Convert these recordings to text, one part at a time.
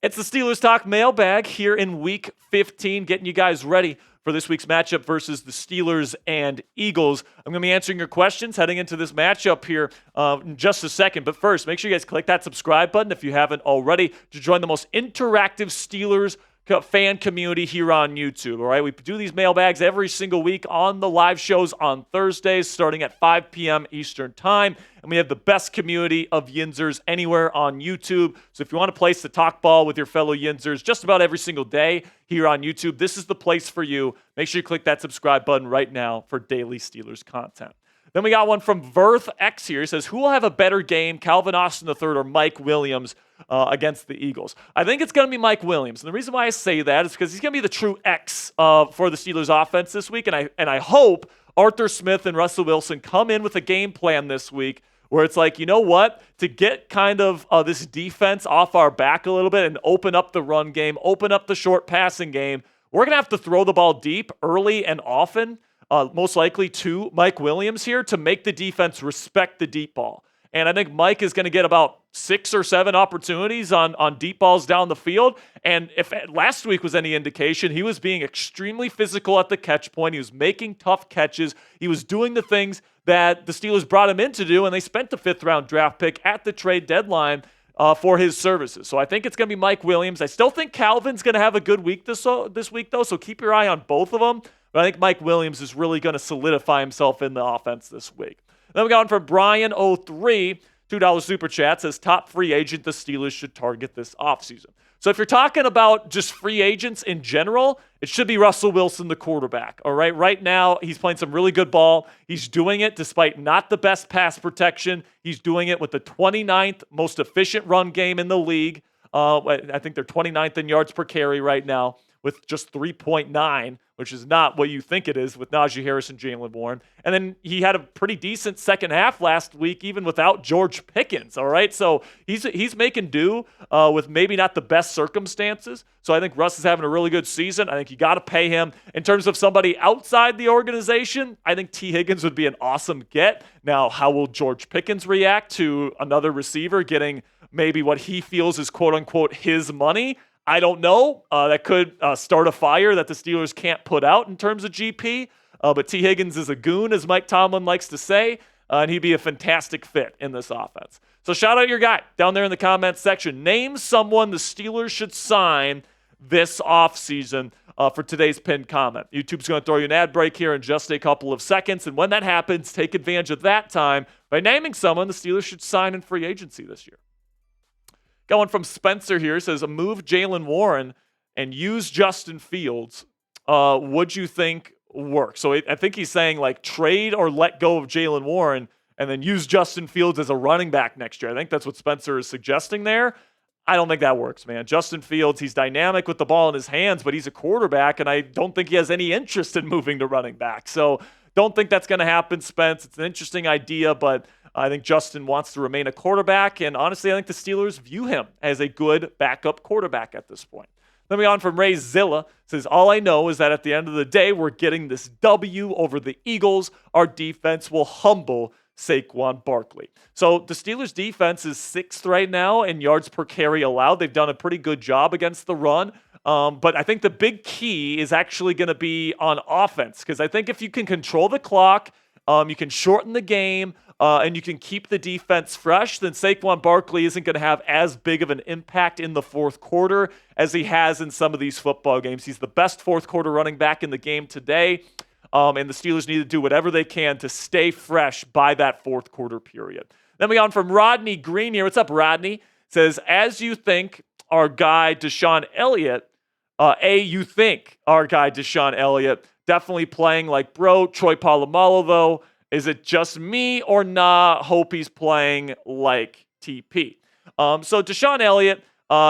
It's the Steelers Talk mailbag here in Week 15, getting you guys ready for this week's matchup versus the Steelers and Eagles. I'm going to be answering your questions heading into this matchup here in just a second. But first, make sure you guys click that subscribe button if you haven't already to join the most interactive Steelers fan community here on YouTube. All right, we do these mailbags every single week on the live shows on Thursdays starting at 5 p.m. Eastern Time. And we have the best community of Yinzers anywhere on YouTube. So if you want a place to talk ball with your fellow Yinzers just about every single day here on YouTube, this is the place for you. Make sure you click that subscribe button right now for daily Steelers content. Then we got one from Verth X here. He says, who will have a better game, Calvin Austin III or Mike Williams against the Eagles? I think it's going to be Mike Williams. And the reason why I say that is because he's going to be the true X for the Steelers offense this week. And I hope Arthur Smith and Russell Wilson come in with a game plan this week where it's like, you know what, to get kind of this defense off our back a little bit and open up the run game, open up the short passing game, we're going to have to throw the ball deep early and often. Most likely to Mike Williams here to make the defense respect the deep ball. And I think Mike is going to get about 6 or 7 opportunities on deep balls down the field. And if last week was any indication, he was being extremely physical at the catch point. He was making tough catches. He was doing the things that the Steelers brought him in to do, and they spent the 5th-round draft pick at the trade deadline for his services. So I think it's going to be Mike Williams. I still think Calvin's going to have a good week this week, though, so keep your eye on both of them. But I think Mike Williams is really going to solidify himself in the offense this week. Then we got one from Brian03, $2 super chat, says top free agent the Steelers should target this offseason. So if you're talking about just free agents in general, it should be Russell Wilson, the quarterback. All right, right now he's playing some really good ball. He's doing it despite not the best pass protection. He's doing it with the 29th most efficient run game in the league. I think they're 29th in yards per carry right now with just 3.9, which is not what you think it is with Najee Harris and Jaylen Warren. And then he had a pretty decent second half last week, even without George Pickens, all right? So he's making do with maybe not the best circumstances. So I think Russ is having a really good season. I think you got to pay him. In terms of somebody outside the organization, I think T. Higgins would be an awesome get. Now, how will George Pickens react to another receiver getting maybe what he feels is quote-unquote his money? I don't know. That could start a fire that the Steelers can't put out in terms of GP. But T. Higgins is a goon, as Mike Tomlin likes to say, and he'd be a fantastic fit in this offense. So shout out your guy down there in the comments section. Name someone the Steelers should sign this offseason for today's pinned comment. YouTube's going to throw you an ad break here in just a couple of seconds. And when that happens, take advantage of that time by naming someone the Steelers should sign in free agency this year. Got one from Spencer here. Says, move Jaylen Warren and use Justin Fields. Would you think work? So I think he's saying like trade or let go of Jaylen Warren and then use Justin Fields as a running back next year. I think that's what Spencer is suggesting there. I don't think that works, man. Justin Fields, he's dynamic with the ball in his hands, but he's a quarterback, and I don't think he has any interest in moving to running back. So don't think that's going to happen, Spence. It's an interesting idea, but I think Justin wants to remain a quarterback, and honestly, I think the Steelers view him as a good backup quarterback at this point. Then we on from Ray Zilla. Says, all I know is that at the end of the day, we're getting this W over the Eagles. Our defense will humble Saquon Barkley. So the Steelers defense is 6th right now in yards per carry allowed. They've done a pretty good job against the run. But I think the big key is actually going to be on offense, because I think if you can control the clock, you can shorten the game, and you can keep the defense fresh, then Saquon Barkley isn't going to have as big of an impact in the fourth quarter as he has in some of these football games. He's the best fourth quarter running back in the game today, and the Steelers need to do whatever they can to stay fresh by that fourth quarter period. Then we on from Rodney Green here. What's up, Rodney? Says, as you think our guy Deshaun Elliott, you think our guy Deshaun Elliott definitely playing like bro, Troy Polamalu, though. Is it just me or nah? Hope he's playing like TP. So Deshaun Elliott,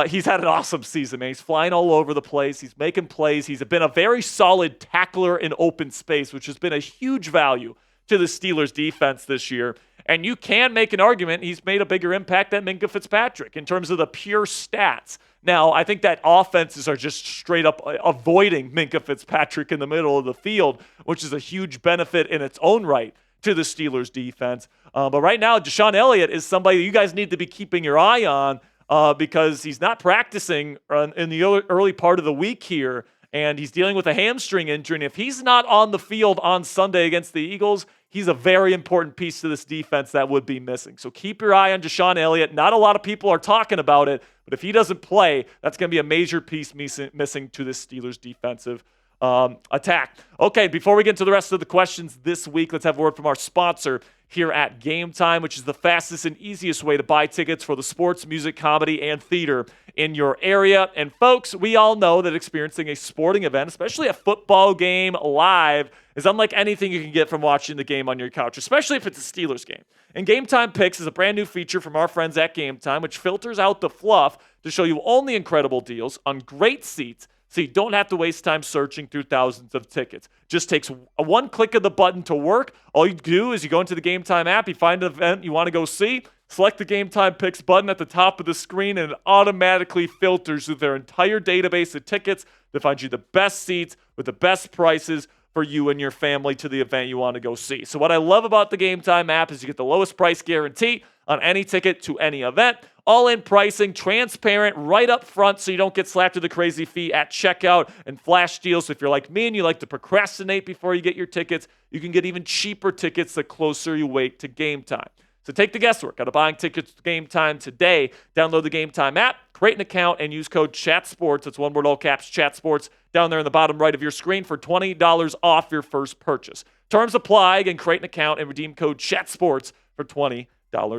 he's had an awesome season, man. He's flying all over the place. He's making plays. He's been a very solid tackler in open space, which has been a huge value to the Steelers defense this year. And you can make an argument he's made a bigger impact than Minkah Fitzpatrick in terms of the pure stats. Now, I think that offenses are just straight up avoiding Minkah Fitzpatrick in the middle of the field, which is a huge benefit in its own right to the Steelers defense. But right now, Deshaun Elliott is somebody you guys need to be keeping your eye on because he's not practicing in the early part of the week here, and he's dealing with a hamstring injury. And if he's not on the field on Sunday against the Eagles, he's a very important piece to this defense that would be missing. So keep your eye on Deshaun Elliott. Not a lot of people are talking about it, but if he doesn't play, that's going to be a major piece missing to this Steelers defensive attack. Okay, before we get into the rest of the questions this week, let's have a word from our sponsor here at Game Time, which is the fastest and easiest way to buy tickets for the sports, music, comedy, and theater in your area. And folks, we all know that experiencing a sporting event, especially a football game live, is unlike anything you can get from watching the game on your couch, especially if it's a Steelers game. And Game Time Picks is a brand new feature from our friends at Game Time, which filters out the fluff to show you only incredible deals on great seats, so you don't have to waste time searching through thousands of tickets. Just takes one click of the button to work. All you do is you go into the Game Time app, you find an event you want to go see, select the Game Time Picks button at the top of the screen, and it automatically filters through their entire database of tickets to find you the best seats with the best prices for you and your family to the event you want to go see. So what I love about the Game Time app is you get the lowest price guarantee on any ticket to any event. All-in pricing, transparent, right up front so you don't get slapped with a crazy fee at checkout, and flash deals. So if you're like me and you like to procrastinate before you get your tickets, you can get even cheaper tickets the closer you wait to game time. So take the guesswork out of buying tickets to Game Time today. Download the Game Time app, create an account, and use code CHATSPORTS. That's one word, all caps, CHATSPORTS, down there in the bottom right of your screen for $20 off your first purchase. Terms apply. Again, create an account and redeem code CHATSPORTS for $20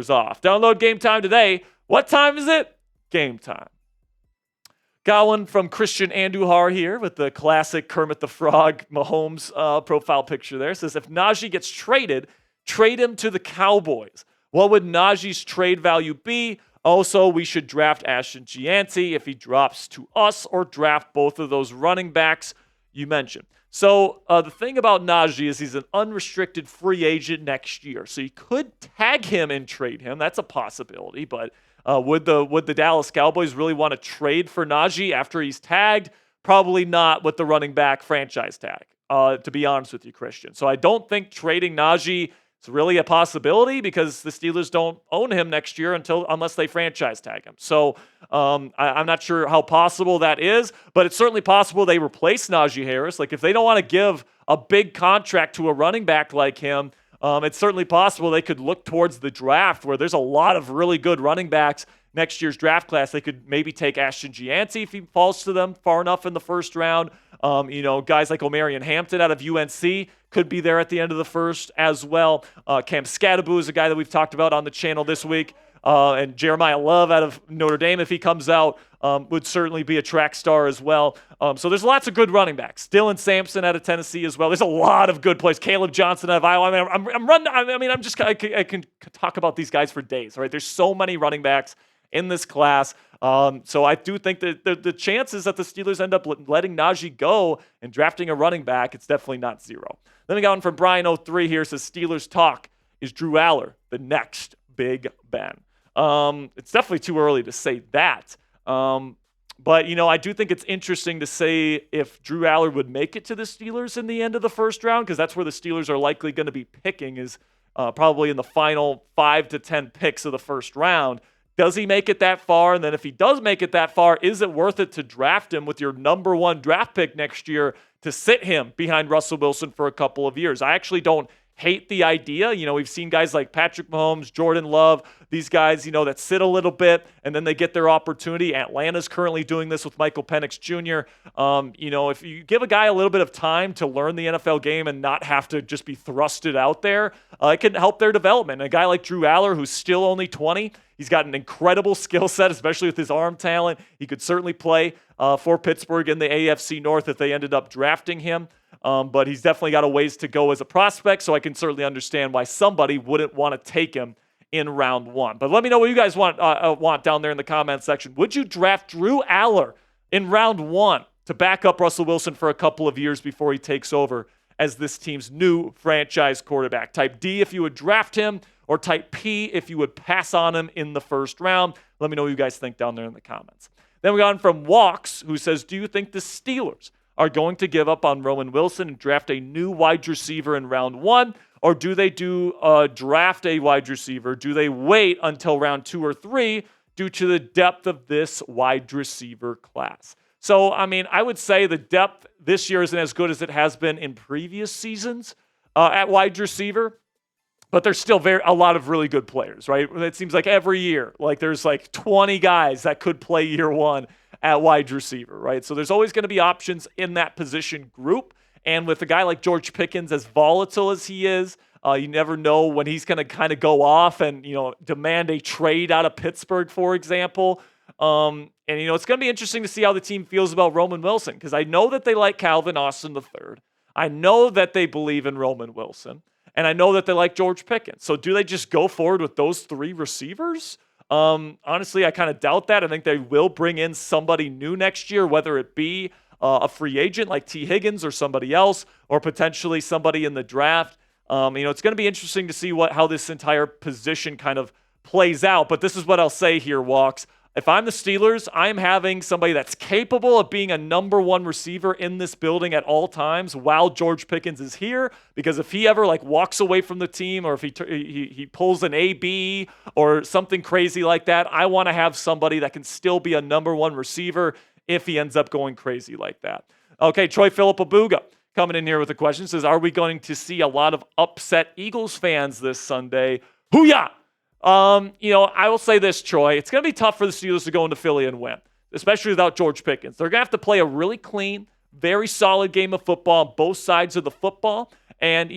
off. Download Game Time today. What time is it? Game time. Got one from Christian Andujar here with the classic Kermit the Frog Mahomes profile picture there. It says, if Najee gets traded, trade him to the Cowboys. What would Najee's trade value be? Also, we should draft Ashton Jeanty if he drops to us, or draft both of those running backs you mentioned. So the thing about Najee is he's an unrestricted free agent next year. So you could tag him and trade him. That's a possibility, but would the Dallas Cowboys really want to trade for Najee after he's tagged? Probably not with the running back franchise tag, to be honest with you, Christian. So I don't think trading Najee is really a possibility because the Steelers don't own him next year unless they franchise tag him. So I'm not sure how possible that is, but it's certainly possible they replace Najee Harris. Like if they don't want to give a big contract to a running back like him, it's certainly possible they could look towards the draft where there's a lot of really good running backs next year's draft class. They could maybe take Ashton Jeanty if he falls to them far enough in the first round. Guys like Omarion Hampton out of UNC could be there at the end of the first as well. Cam Scadaboo is a guy that we've talked about on the channel this week. And Jeremiah Love out of Notre Dame, if he comes out, would certainly be a track star as well. So there's lots of good running backs. Dylan Sampson out of Tennessee as well. There's a lot of good players. Caleb Johnson out of Iowa. I can talk about these guys for days, right? There's so many running backs in this class. So I do think that the chances that the Steelers end up letting Najee go and drafting a running back, it's definitely not zero. Then we got one from Brian03 here. Says Steelers talk. Is Drew Allar the next Big Ben? It's definitely too early to say that. But, I do think it's interesting to say if Drew Allar would make it to the Steelers in the end of the first round, because that's where the Steelers are likely going to be picking, is probably in the final 5 to 10 picks of the first round. Does he make it that far? And then if he does make it that far, is it worth it to draft him with your number 1 draft pick next year to sit him behind Russell Wilson for a couple of years? I actually don't hate the idea. We've seen guys like Patrick Mahomes, Jordan Love, these guys, that sit a little bit and then they get their opportunity. Atlanta's currently doing this with Michael Penix Jr. If you give a guy a little bit of time to learn the NFL game and not have to just be thrusted out there, it can help their development. A guy like Drew Allar, who's still only 20, he's got an incredible skill set, especially with his arm talent. He could certainly play for Pittsburgh in the AFC North if they ended up drafting him. But he's definitely got a ways to go as a prospect, so I can certainly understand why somebody wouldn't want to take him in round 1. But let me know what you guys want down there in the comments section. Would you draft Drew Allar in round 1 to back up Russell Wilson for a couple of years before he takes over as this team's new franchise quarterback? Type D if you would draft him, or type P if you would pass on him in the first round. Let me know what you guys think down there in the comments. Then we got one from Walks, who says, do you think the Steelers are going to give up on Roman Wilson and draft a new wide receiver in round 1? Or do they draft a wide receiver? Do they wait until round 2 or 3 due to the depth of this wide receiver class. So, I mean, I would say the depth this year isn't as good as it has been in previous seasons at wide receiver, but there's still a lot of really good players, right? It seems like every year, like there's like 20 guys that could play year one at wide receiver, right? So there's always going to be options in that position group. And with a guy like George Pickens, as volatile as he is, you never know when he's going to kind of go off and, demand a trade out of Pittsburgh, for example. And it's going to be interesting to see how the team feels about Roman Wilson, because I know that they like Calvin Austin III. I know that they believe in Roman Wilson, and I know that they like George Pickens. So do they just go forward with those three receivers? Honestly, I kind of doubt that. I think they will bring in somebody new next year, whether it be a free agent like T. Higgins or somebody else, or potentially somebody in the draft. It's going to be interesting to see how this entire position kind of plays out. But this is what I'll say here, Walks. If I'm the Steelers, I'm having somebody that's capable of being a number one receiver in this building at all times while George Pickens is here. Because if he ever walks away from the team, or if he pulls an AB or something crazy like that, I want to have somebody that can still be a number one receiver if he ends up going crazy like that. Okay, Troy Philip Abuga coming in here with a question. Says, are we going to see a lot of upset Eagles fans this Sunday? Hoo-yah! I will say this, Troy. It's going to be tough for the Steelers to go into Philly and win, especially without George Pickens. They're going to have to play a really clean, very solid game of football on both sides of the football. And,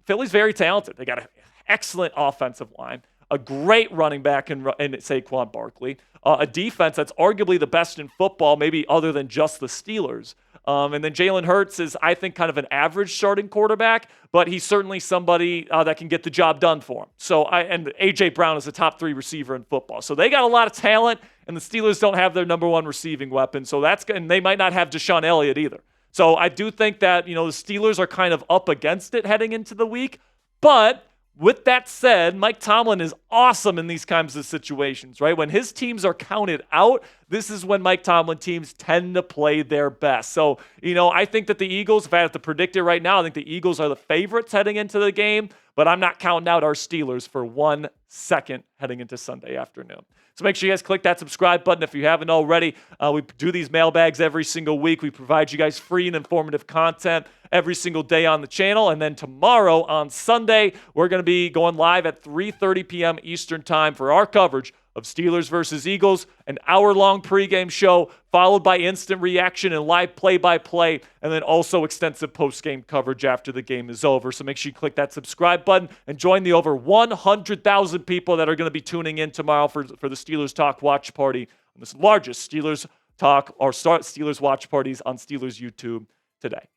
Philly's very talented. They got an excellent offensive line, a great running back in Saquon Barkley, a defense that's arguably the best in football, maybe other than just the Steelers. And then Jalen Hurts is, I think, kind of an average starting quarterback, but he's certainly somebody that can get the job done for him. And A.J. Brown is a top 3 receiver in football. So they got a lot of talent, and the Steelers don't have their number one receiving weapon. And they might not have Deshaun Elliott either. So I do think that, the Steelers are kind of up against it heading into the week. But with that said, Mike Tomlin is awesome in these kinds of situations, right? When his teams are counted out, this is when Mike Tomlin teams tend to play their best. So, I think that the Eagles, if I have to predict it right now, I think the Eagles are the favorites heading into the game, but I'm not counting out our Steelers for 1 second heading into Sunday afternoon. So make sure you guys click that subscribe button if you haven't already. We do these mailbags every single week. We provide you guys free and informative content every single day on the channel. And then tomorrow on Sunday, we're going to be going live at 3:30 p.m. Eastern time for our coverage of Steelers versus Eagles, an hour-long pregame show followed by instant reaction and live play-by-play, and then also extensive post-game coverage after the game is over. So make sure you click that subscribe button and join the over 100,000 people that are going to be tuning in tomorrow for the Steelers Talk watch party on this largest Steelers Talk or Steelers watch parties on Steelers YouTube today.